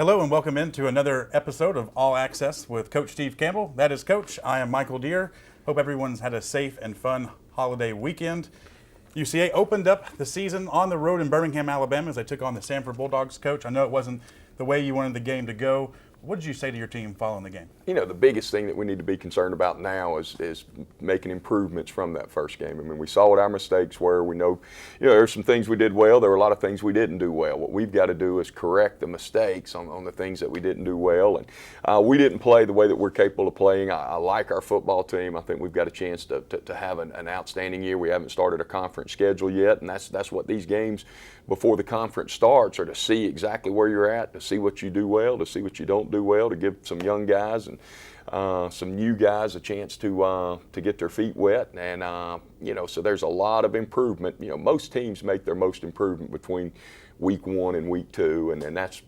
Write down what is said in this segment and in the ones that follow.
Hello and welcome into another episode of All Access with Coach Steve Campbell. That is Coach. I am Michael Deere. Hope everyone's had a safe and fun holiday weekend. UCA opened up the season on the road in Birmingham, Alabama as they took on the Sanford Bulldogs. Coach, I know it wasn't the way you wanted the game to go. What did you say to your team following the game? You know, the biggest thing that we need to be concerned about now is making improvements from that first game. I mean, we saw what our mistakes were. We know, there's some things we did well. There were a lot of things we didn't do well. What we've got to do is correct the mistakes on the things that we didn't do well. And we didn't play the way that we're capable of playing. I like our football team. I think we've got a chance to have an outstanding year. We haven't started a conference schedule yet, and that's what these games before the conference starts are to see exactly where you're at, to see what you do well, to see what you don't do well, to give some young guys and some new guys a chance to get their feet wet. And so there's a lot of improvement. Most teams make their most improvement between week 1 and week 2, and that's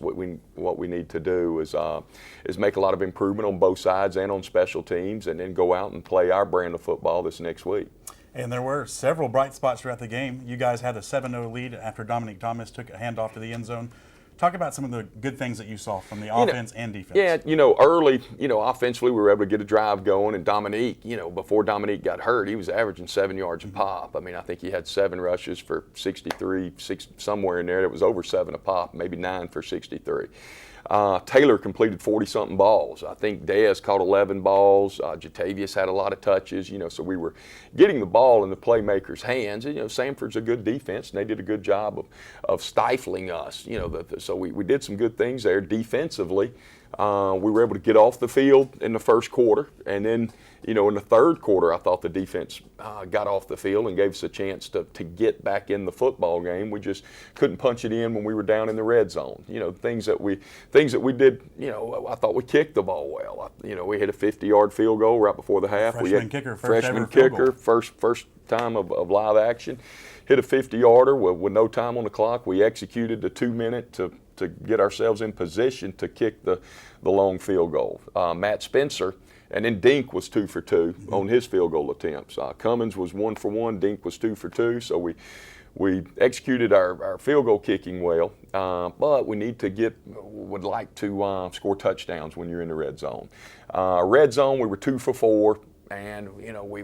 what we need to do is make a lot of improvement on both sides and on special teams, and then go out and play our brand of football this next week. And there were several bright spots throughout the game. You guys had a 7-0 lead after Dominique Thomas took a handoff to the end zone. Talk about some of the good things that you saw from the offense and defense. Yeah, early, offensively we were able to get a drive going, and Dominique, before Dominique got hurt, he was averaging 7 yards a pop. I mean, I think he had 7 rushes for 63, somewhere in there. It was over 7 a pop, maybe 9 for 63. Taylor completed 40-something balls. I think Dez caught 11 balls. Jatavius had a lot of touches. So we were getting the ball in the playmakers' hands. And, Sanford's a good defense, and they did a good job of stifling us. So we did some good things there defensively. We were able to get off the field in the first quarter, and then in the third quarter I thought the defense got off the field and gave us a chance to get back in the football game. We just couldn't punch it in when we were down in the red zone. Things that we did. I thought we kicked the ball well. We hit a 50-yard field goal right before the half. Freshman kicker, first time of live action, hit a 50-yarder with no time on the clock. We executed the 2-minute to get ourselves in position to kick the long field goal. Matt Spencer, and then Dink was 2 for 2 on his field goal attempts. Cummins was 1 for 1. Dink was 2 for 2. So we executed our field goal kicking well, but we would like to score touchdowns when you're in the red zone. Red zone, we were 2 for 4, and we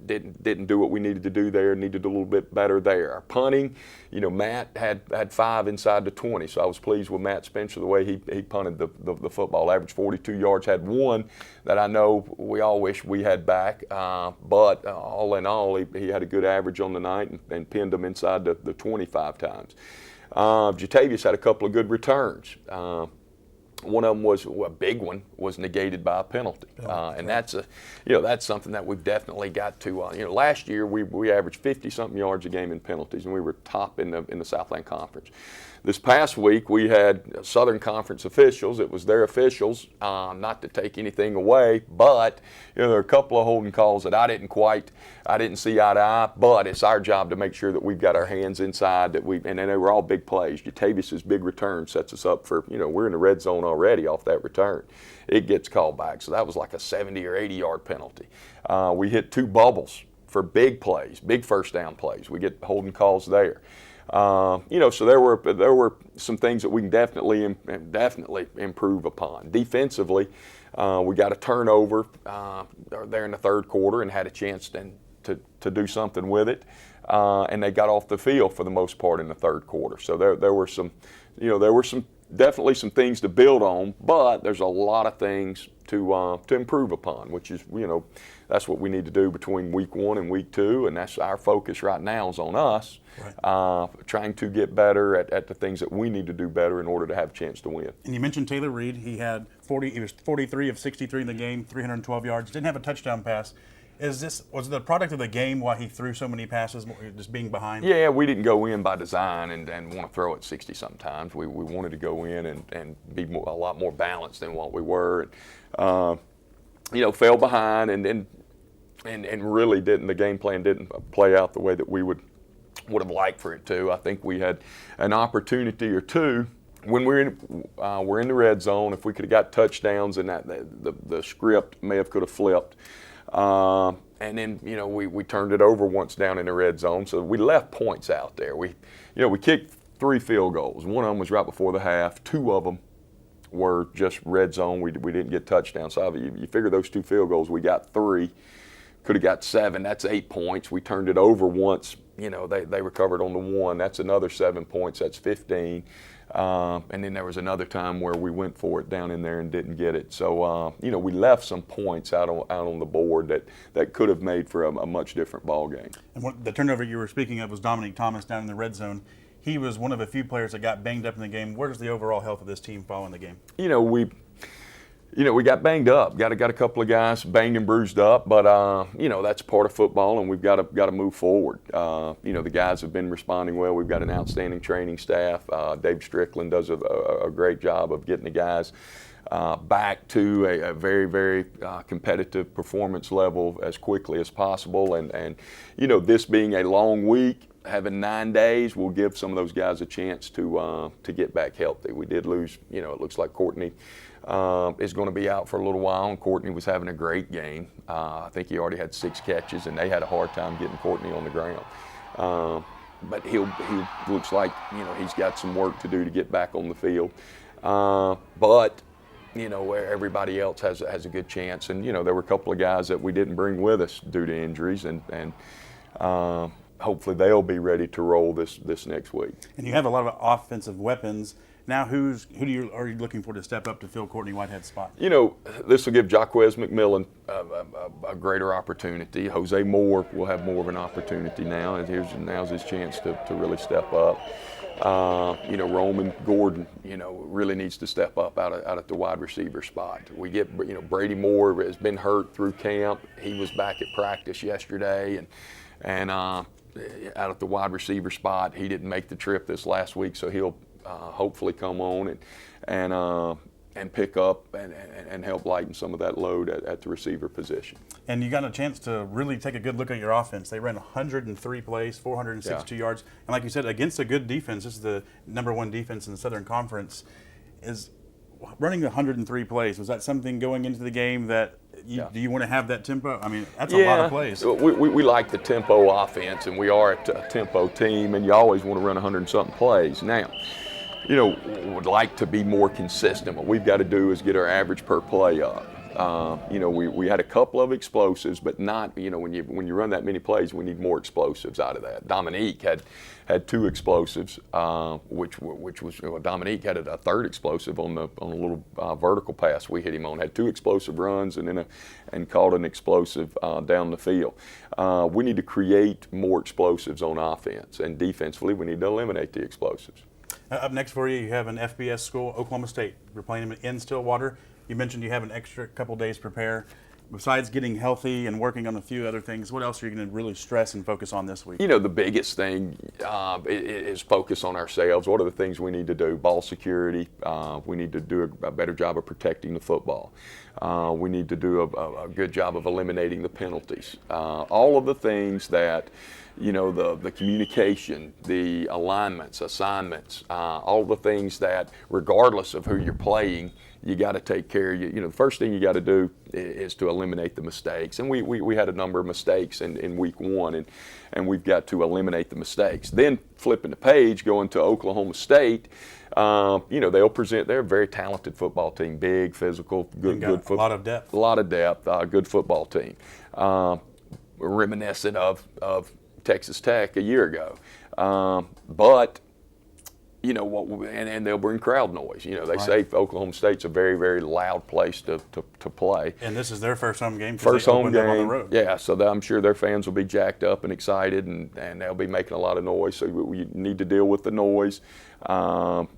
didn't do what we needed to do there. Needed a little bit better there. Our punting, Matt had 5 inside the 20, so I was pleased with Matt Spencer the way he punted the football. Averaged 42 yards. Had one that I know we all wish we had back, but all in all, he had a good average on the night and pinned them inside the 25 times. Jatavius had a couple of good returns. One of them was a big one, was negated by a penalty, and that's something that we've definitely got to. Last year we averaged 50-something yards a game in penalties, and we were top in the Southland Conference. This past week we had Southern Conference officials. It was their officials, not to take anything away, but there are a couple of holding calls that I didn't see eye to eye. But it's our job to make sure that we've got our hands inside. And they were all big plays. Jatavius's big return sets us up for we're in the red zone already off that return. It gets called back, so that was like a 70 or 80-yard penalty. We hit 2 bubbles for big plays, big first down plays. We get holding calls there. So there were some things that we can definitely improve upon. Defensively, we got a turnover there in the third quarter and had a chance then to do something with it, and they got off the field for the most part in the third quarter. So there were definitely some things to build on, but there's a lot of things to improve upon, which is that's what we need to do between week 1 and week 2, and that's our focus right now is on us, right. Trying to get better at the things that we need to do better in order to have a chance to win. And you mentioned Taylor Reed. He was 43 of 63 in the game, 312 yards. Didn't have a touchdown pass. Was it the product of the game why he threw so many passes, just being behind? Yeah, we didn't go in by design and want to throw it 60-something times. We wanted to go in and be a lot more balanced than what we were. Fell behind and really the game plan didn't play out the way that we would have liked for it to. I think we had an opportunity or two when we're in the red zone. If we could have got touchdowns, and that the script could have flipped. And then we turned it over once down in the red zone, so we left points out there. We kicked 3 field goals. One of them was right before the half. 2 of them were just red zone. We didn't get touchdowns. So you figure those 2 field goals, we got 3. Could have got 7. That's 8 points. We turned it over once. They recovered on the 1. That's another 7 points. That's 15. And then there was another time where we went for it down in there and didn't get it. So, we left some points out on the board that could have made for a much different ball game. And the turnover you were speaking of was Dominic Thomas down in the red zone. He was one of a few players that got banged up in the game. Where does the overall health of this team fall in the game? We got banged up. Got a couple of guys banged and bruised up, but that's part of football, and we've got to move forward. The guys have been responding well. We've got an outstanding training staff. Dave Strickland does a great job of getting the guys back to a very, very competitive performance level as quickly as possible. And this being a long week, having 9 days will give some of those guys a chance to get back healthy. We did lose, it looks like Courtney is going to be out for a little while, and Courtney was having a great game. I think he already had 6 catches, and they had a hard time getting Courtney on the ground. But he looks like, he's got some work to do to get back on the field. But where everybody else has a good chance. And, there were a couple of guys that we didn't bring with us due to injuries, and hopefully they'll be ready to roll this next week. And you have a lot of offensive weapons. Now, who are you looking for to step up to fill Courtney Whitehead's spot? This will give Jaquez McMillan a greater opportunity. Jose Moore will have more of an opportunity now, and now's his chance to really step up. Roman Gordon, really needs to step up out at the wide receiver spot. We get, Brady Moore has been hurt through camp. He was back at practice yesterday, and out at the wide receiver spot, he didn't make the trip this last week, so he'll hopefully come on and pick up and help lighten some of that load at the receiver position. And you got a chance to really take a good look at your offense. They ran 103 plays, 462 yards. And like you said, against a good defense, this is the #1 defense in the Southern Conference, is running 103 plays. Was that something going into the game that do you want to have that tempo? I mean, that's a lot of plays. We like the tempo offense, and we are a tempo team, and you always want to run 100-something plays. Now, would like to be more consistent. What we've got to do is get our average per play up. We had a couple of explosives, but not, when you run that many plays, we need more explosives out of that. Dominique had 2 explosives, which was, Dominique had a third explosive on a little vertical pass we hit him on. Had 2 explosive runs and caught an explosive down the field. We need to create more explosives on offense, and defensively we need to eliminate the explosives. Up next for you, you have an FBS school, Oklahoma State. We're playing them in Stillwater. You mentioned you have an extra couple days to prepare. Besides getting healthy and working on a few other things, what else are you going to really stress and focus on this week? The biggest thing is focus on ourselves. What are the things we need to do? Ball security. We need to do a better job of protecting the football. We need to do a good job of eliminating the penalties. All of the things that, the communication, the alignments, assignments, all the things that, regardless of who you're playing, you got to take care of. The first thing you got to do is to eliminate the mistakes. And we had a number of mistakes in week 1, and we've got to eliminate the mistakes. Then flipping the page, going to Oklahoma State, they'll present. They're a very talented football team, big, physical, good football. A lot of depth, good football team. Reminiscent of Texas Tech a year ago. But and they'll bring crowd noise. They say Oklahoma State's a very, very loud place to play. And this is their first home game. First home game on the road. Yeah, so I'm sure their fans will be jacked up and excited, and they'll be making a lot of noise. So we need to deal with the noise.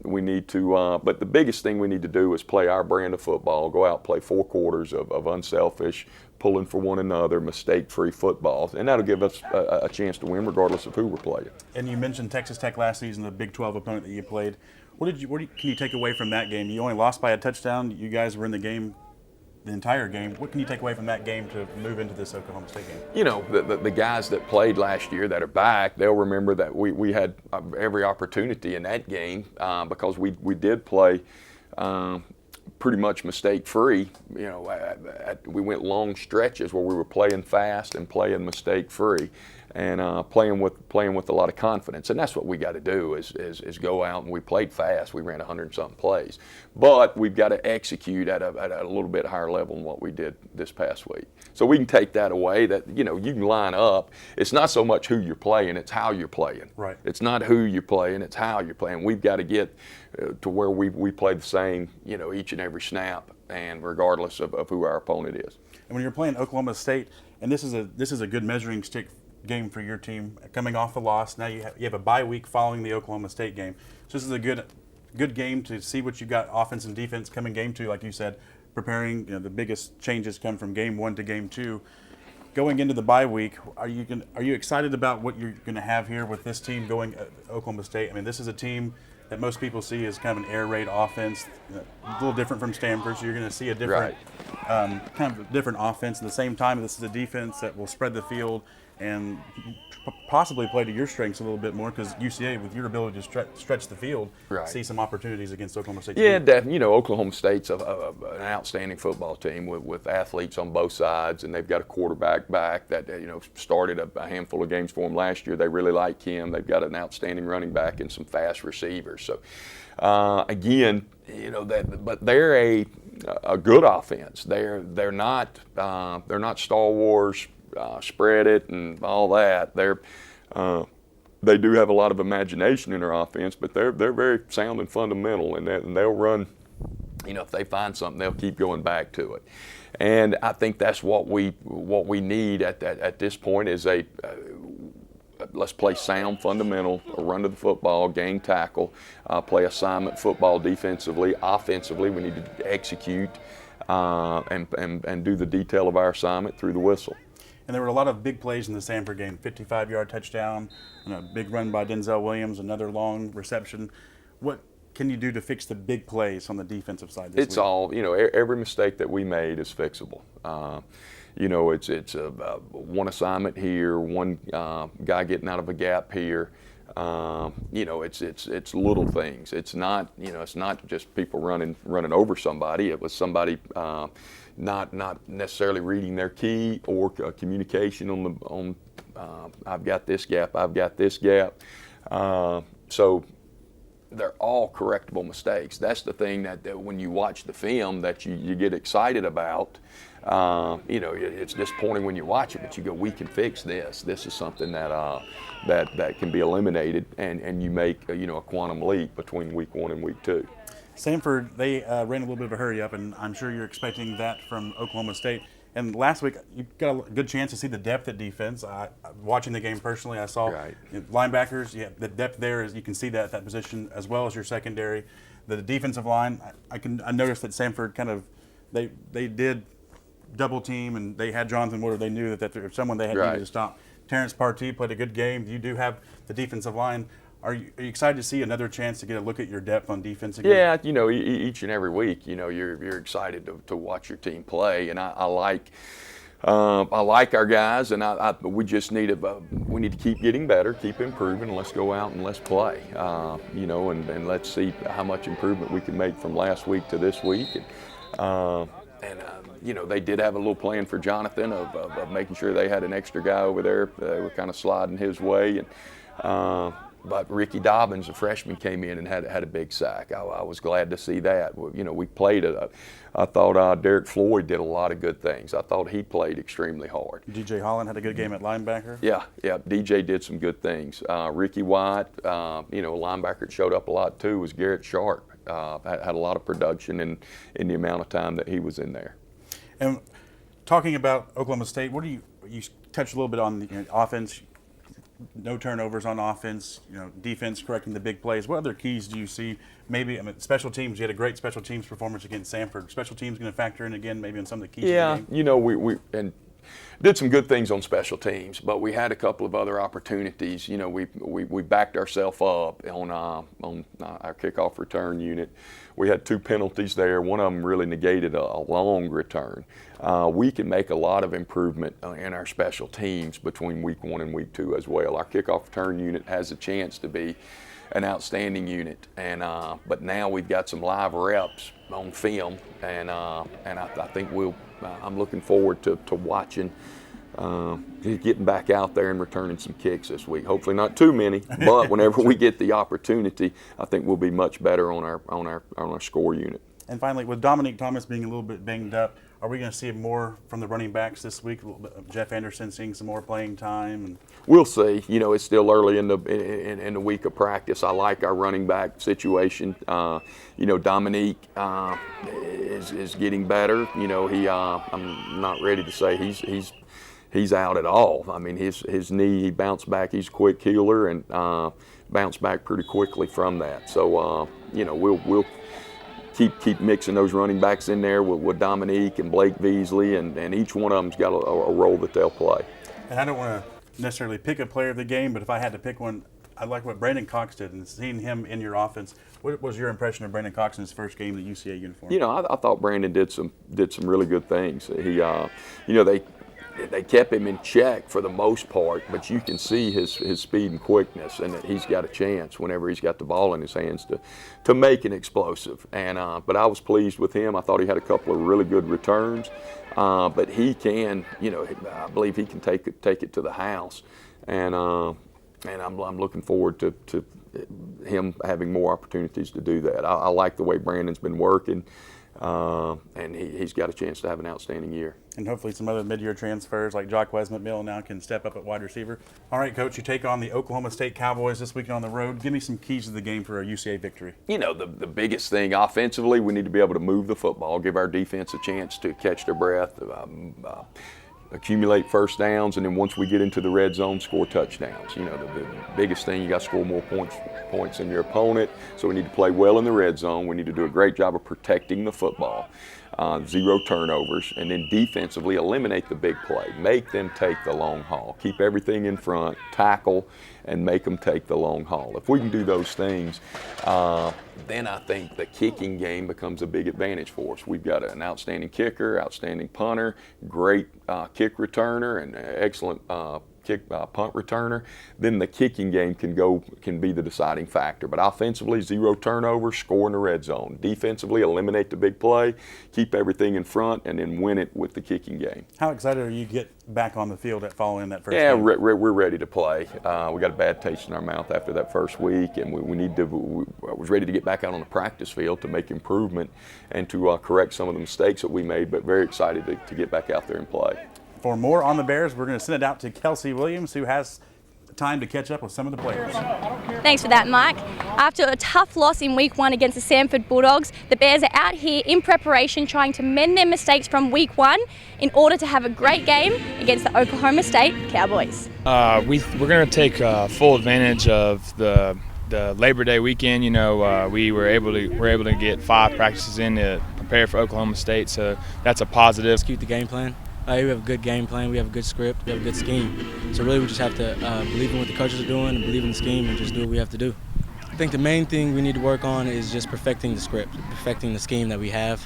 We need to, but the biggest thing we need to do is play our brand of football. Go out, play 4 quarters of unselfish, pulling for one another, mistake-free football, and that'll give us a chance to win regardless of who we're playing. And you mentioned Texas Tech last season, the Big 12 opponent that you played. What can you take away from that game? You only lost by a touchdown. You guys were in the game the entire game. What can you take away from that game to move into this Oklahoma State game? The guys that played last year that are back, they'll remember that we had every opportunity in that game because we did play pretty much mistake-free. We went long stretches where we were playing fast and playing mistake-free. and playing with a lot of confidence. And that's what we got to do is go out, and we played fast. We ran 100-something plays, but we've got to execute at a little bit higher level than what we did this past week. So we can take that away. That you can line up. It's not so much who you're playing; it's how you're playing. Right. It's not who you're playing; it's how you're playing. We've got to get to where we play the same, each and every snap, and regardless of who our opponent is. And when you're playing Oklahoma State, and this is a good measuring stick game for your team, coming off a loss. Now you have a bye week following the Oklahoma State game. So this is a good game to see what you got offense and defense coming game two, like you said, preparing. The biggest changes come from game 1 to game 2. Going into the bye week, are you excited about what you're going to have here with this team going Oklahoma State? I mean, this is a team that most people see as kind of an air raid offense, a little different from Stanford. So you're going to see a different, kind of a different offense. At the same time, this is a defense that will spread the field and possibly play to your strengths a little bit more, because UCA, with your ability to stretch the field, see some opportunities against Oklahoma State. Yeah, definitely. Oklahoma State's an outstanding football team with athletes on both sides, and they've got a quarterback back that started a handful of games for them last year. They really like him. They've got an outstanding running back and some fast receivers. So again, but they're a good offense. They're not Star Wars. Spread it and all that. They do have a lot of imagination in their offense, but they're very sound and fundamental, and they'll run. If they find something, they'll keep going back to it. And I think that's what we need at this point is let's play sound, fundamental, run to the football, gang tackle, play assignment football defensively. Offensively, we need to execute and do the detail of our assignment through the whistle. And there were a lot of big plays in the Stanford game. 55-yard touchdown, and a big run by Denzel Williams, another long reception. What can you do to fix the big plays on the defensive side this week? It's all, every mistake that we made is fixable. It's one assignment here, one guy getting out of a gap here. It's little things. It's not just people running over somebody. It was somebody not necessarily reading their key or communication on I've got this gap, I've got this gap. So they're all correctable mistakes. That's the thing that when you watch the film that you get excited about. It's disappointing when you watch it, but you go, we can fix this. This is something that can be eliminated, and you make a quantum leap between week 1 and week 2. Stanford, they ran a little bit of a hurry up, and I'm sure you're expecting that from Oklahoma State. And last week, you got a good chance to see the depth at defense. Watching the game personally, I saw linebackers. Yeah, the depth there is, you can see that position as well as your secondary. The defensive line, I noticed that Stanford kind of they did double team, and they had Jonathan Woodard. They knew that if someone they had needed to stop. Terrence Partee played a good game. You do have the defensive line. Are you excited to see another chance to get a look at your depth on defense again? Yeah, each and every week, you're excited to watch your team play, and I like our guys, and we just need to keep getting better, keep improving. Let's go out and let's play, and let's see how much improvement we can make from last week to this week. They did have a little plan for Jonathan of making sure they had an extra guy over there. They were kind of sliding his way, but Ricky Dobbins, a freshman, came in and had a big sack. I was glad to see that. We played I thought Derek Floyd did a lot of good things. I thought he played extremely hard. DJ Holland had a good game at linebacker. Yeah. DJ did some good things. Ricky White, a linebacker that showed up a lot too, was Garrett Sharp. Had a lot of production in the amount of time that he was in there. And talking about Oklahoma State, you touched a little bit on the offense. No turnovers on offense, defense correcting the big plays. What other keys do you see? Maybe, special teams. You had a great special teams performance against Stanford. Special teams going to factor in again, maybe on some of the keys. Yeah, of the game? we did some good things on special teams, but we had a couple of other opportunities. We backed ourselves up on our kickoff return unit. We had 2 penalties there. One of them really negated a long return. We can make a lot of improvement in our special teams between week 1 and week 2 as well. Our kickoff return unit has a chance to be an outstanding unit, and but now we've got some live reps on film, and I think I'm looking forward to watching getting back out there and returning some kicks this week. Hopefully not too many, but whenever we get the opportunity, I think we'll be much better on our score unit. And finally, with Dominique Thomas being a little bit banged up, are we going to see more from the running backs this week? A little bit of Jeff Anderson seeing some more playing time? And we'll see. You know, it's still early in the week of practice. I like our running back situation. You know, Dominique is getting better. You know, I'm not ready to say he's out at all. I mean, his knee, he bounced back. He's a quick healer and bounced back pretty quickly from that. So, you know, we'll keep mixing those running backs in there with Dominique and Blake Beasley, and each one of them's got a role that they'll play. And I don't want to necessarily pick a player of the game, but if I had to pick one, I like what Brandon Cox did, and seeing him in your offense. What was your impression of Brandon Cox in his first game in the UCA uniform? You know, I thought Brandon did some really good things. He, you know, they kept him in check for the most part, but you can see his speed and quickness, and that he's got a chance whenever he's got the ball in his hands to make an explosive. And but I was pleased with him. I thought he had a couple of really good returns, but he can, you know, I believe he can take it to the house, and I'm looking forward to him having more opportunities to do that. I like the way Brandon's been working. And he's got a chance to have an outstanding year. And hopefully some other mid-year transfers like Jacquez McMillan now can step up at wide receiver. All right, Coach, you take on the Oklahoma State Cowboys this weekend on the road. Give me some keys to the game for a UCA victory. You know, the biggest thing offensively, we need to be able to move the football, give our defense a chance to catch their breath, accumulate first downs, and then once we get into the red zone, score touchdowns. You know, the biggest thing, you got to score more points than your opponent, so we need to play well in the red zone. We need to do a great job of protecting the football, 0 turnovers, and then defensively eliminate the big play. Make them take the long haul. Keep everything in front, tackle, and make them take the long haul. If we can do those things, then I think the kicking game becomes a big advantage for us. We've got an outstanding kicker, outstanding punter, great kick returner, and excellent punt returner. Then the kicking game can be the deciding factor. But offensively, 0 turnovers, score in the red zone. Defensively, eliminate the big play, keep everything in front, and then win it with the kicking game. How excited are you to get back on the field at following that first game? Yeah, we're ready to play. We got a bad taste in our mouth after that first week, and I was ready to get back out on the practice field to make improvement and to correct some of the mistakes that we made, but very excited to get back out there and play. For more on the Bears, we're going to send it out to Kelsey Williams, who has time to catch up with some of the players. Thanks for that, Mike. After a tough loss in week 1 against the Samford Bulldogs, the Bears are out here in preparation trying to mend their mistakes from week 1 in order to have a great game against the Oklahoma State Cowboys. We're going to take full advantage of the Labor Day weekend. You know, we were able to get 5 practices in to prepare for Oklahoma State, so that's a positive. Execute the game plan. We have a good game plan, we have a good script, we have a good scheme. So really we just have to believe in what the coaches are doing and believe in the scheme and just do what we have to do. I think the main thing we need to work on is just perfecting the script, perfecting the scheme that we have.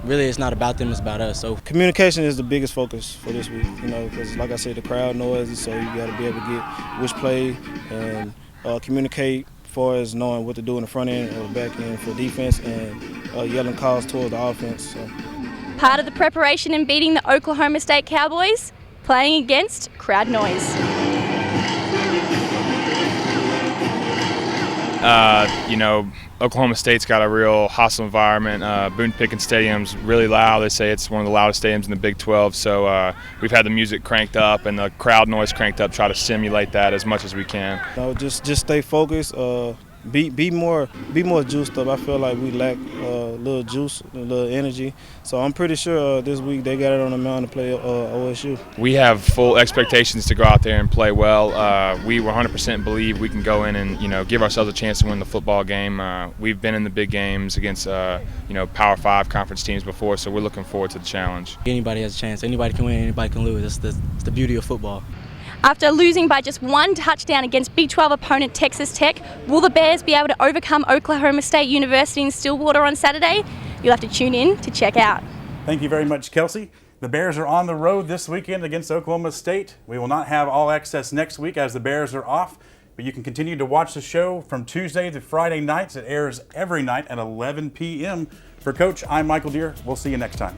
Really it's not about them, it's about us. So communication is the biggest focus for this week, you know, because like I said, the crowd noisy, so you got to be able to get which play and communicate as far as knowing what to do in the front end or the back end for defense and yelling calls toward the offense. So. Part of the preparation in beating the Oklahoma State Cowboys, playing against crowd noise. You know, Oklahoma State's got a real hostile environment. Boone Pickens Stadium's really loud. They say it's one of the loudest stadiums in the Big 12. So we've had the music cranked up and the crowd noise cranked up, try to simulate that as much as we can. Just stay focused. Be more juiced up. I feel like we lack a little juice, a little energy. So I'm pretty sure this week they got it on the mound to play OSU. We have full expectations to go out there and play well. We 100% believe we can go in and give ourselves a chance to win the football game. We've been in the big games against Power 5 conference teams before, so we're looking forward to the challenge. Anybody has a chance. Anybody can win. Anybody can lose. That's the beauty of football. After losing by just 1 touchdown against Big 12 opponent Texas Tech, will the Bears be able to overcome Oklahoma State University in Stillwater on Saturday? You'll have to tune in to check out. Thank you very much, Kelsey. The Bears are on the road this weekend against Oklahoma State. We will not have All Access next week as the Bears are off, but you can continue to watch the show from Tuesday to Friday nights. It airs every night at 11 p.m. For Coach, I'm Michael Deere. We'll see you next time.